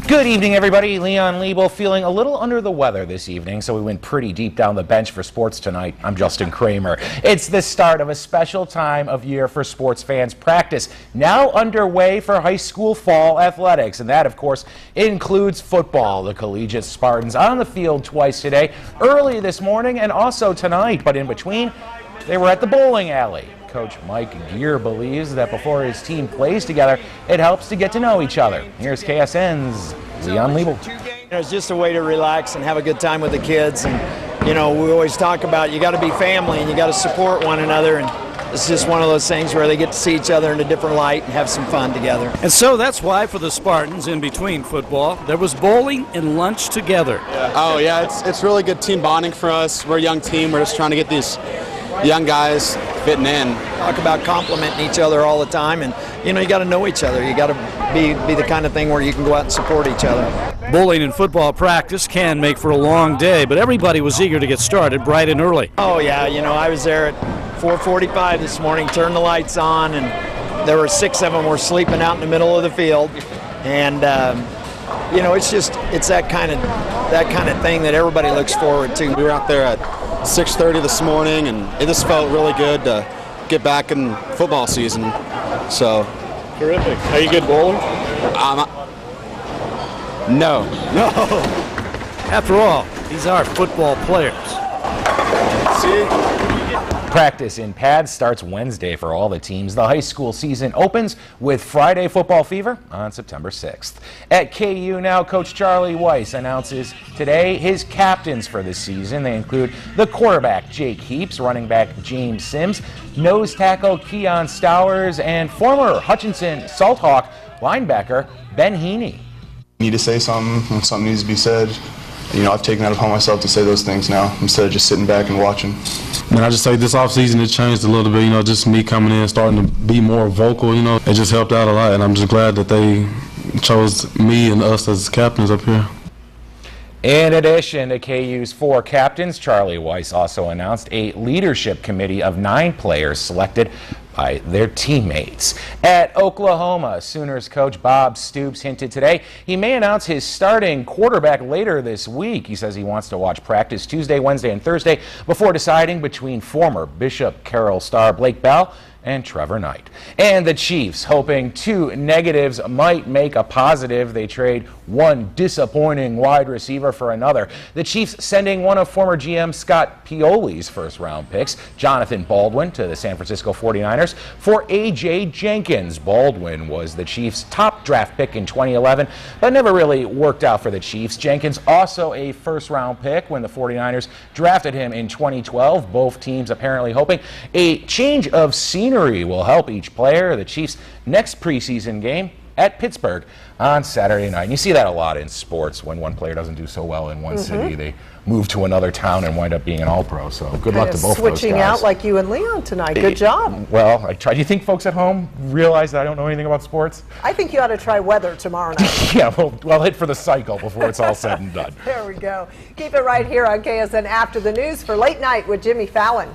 Good evening, everybody. Leon Liebel feeling a little under the weather this evening, so we went pretty deep down the bench for sports tonight. I'm Justin Kraemer. It's the start of a special time of year for sports fans. Practice now underway for high school fall athletics, and that, of course, includes football. The Collegiate Spartans on the field twice today, early this morning and also tonight, but in between, they were at the bowling alley. Coach Mike Gear believes that before his team plays together, it helps to get to know each other. Here's KSN's Leon Liebel. It's just a way to relax and have a good time with the kids. And, you know, we always talk about you got to be family and you got to support one another. And it's just one of those things where they get to see each other in a different light and have some fun together. And so that's why for the Spartans, in between football, there was bowling and lunch together. Oh, yeah, it's really good team bonding for us. We're a young team. We're just trying to get these young guys fitting in. Talk about complimenting each other all the time, and you know, you got to know each other. You got to be the kind of thing where you can go out and support each other. Bowling and football practice can make for a long day, but everybody was eager to get started bright and early. Oh yeah, you know, I was there at 4:45 this morning, turned the lights on, and there were 6 of them were sleeping out in the middle of the field, and you know, it's that kind of thing that everybody looks forward to. We were out there at 6:30 this morning, and it just felt really good to get back in football season. So terrific. Are you good bowler? No. After all, these are football players. See? Practice in pads starts Wednesday for all the teams. The high school season opens with Friday football fever on September 6th. At KU now, Coach Charlie Weiss announces today his captains for the season. They include the quarterback, Jake Heaps, running back, James Sims, nose tackle, Keon Stowers, and former Hutchinson Salthawk linebacker, Ben Heaney. Need to say something when something needs to be said. You know, I've taken that upon myself to say those things now instead of just sitting back and watching. And I just say this offseason it changed a little bit, you know, just me coming in, starting to be more vocal, you know. It just helped out a lot, and I'm just glad that they chose me and us as captains up here. In addition to KU's 4 captains, Charlie Weiss also announced a leadership committee of 9 players selected by their teammates. At Oklahoma, Sooners coach Bob Stoops hinted today he may announce his starting quarterback later this week. He says he wants to watch practice Tuesday, Wednesday, and Thursday before deciding between former Bishop Carroll star Blake Bell and Trevor Knight. And the Chiefs, hoping 2 negatives might make a positive. They trade one disappointing wide receiver for another. The Chiefs sending one of former GM Scott Pioli's first-round picks, Jonathan Baldwin, to the San Francisco 49ers for A.J. Jenkins. Baldwin was the Chiefs' top draft pick in 2011, but never really worked out for the Chiefs. Jenkins also a first-round pick when the 49ers drafted him in 2012. Both teams apparently hoping a change of scenery will help each player. The Chiefs' next preseason game at Pittsburgh on Saturday night. And you see that a lot in sports. When one player doesn't do so well in one city, they move to another town and wind up being an all-pro. So good luck to both those guys. Switching out like you and Leon tonight. Good job. Well, I try. Do you think folks at home realize that I don't know anything about sports? I think you ought to try weather tomorrow night. Yeah, well, I'll hit for the cycle before it's all said and done. There we go. Keep it right here on KSN After the News for Late Night with Jimmy Fallon.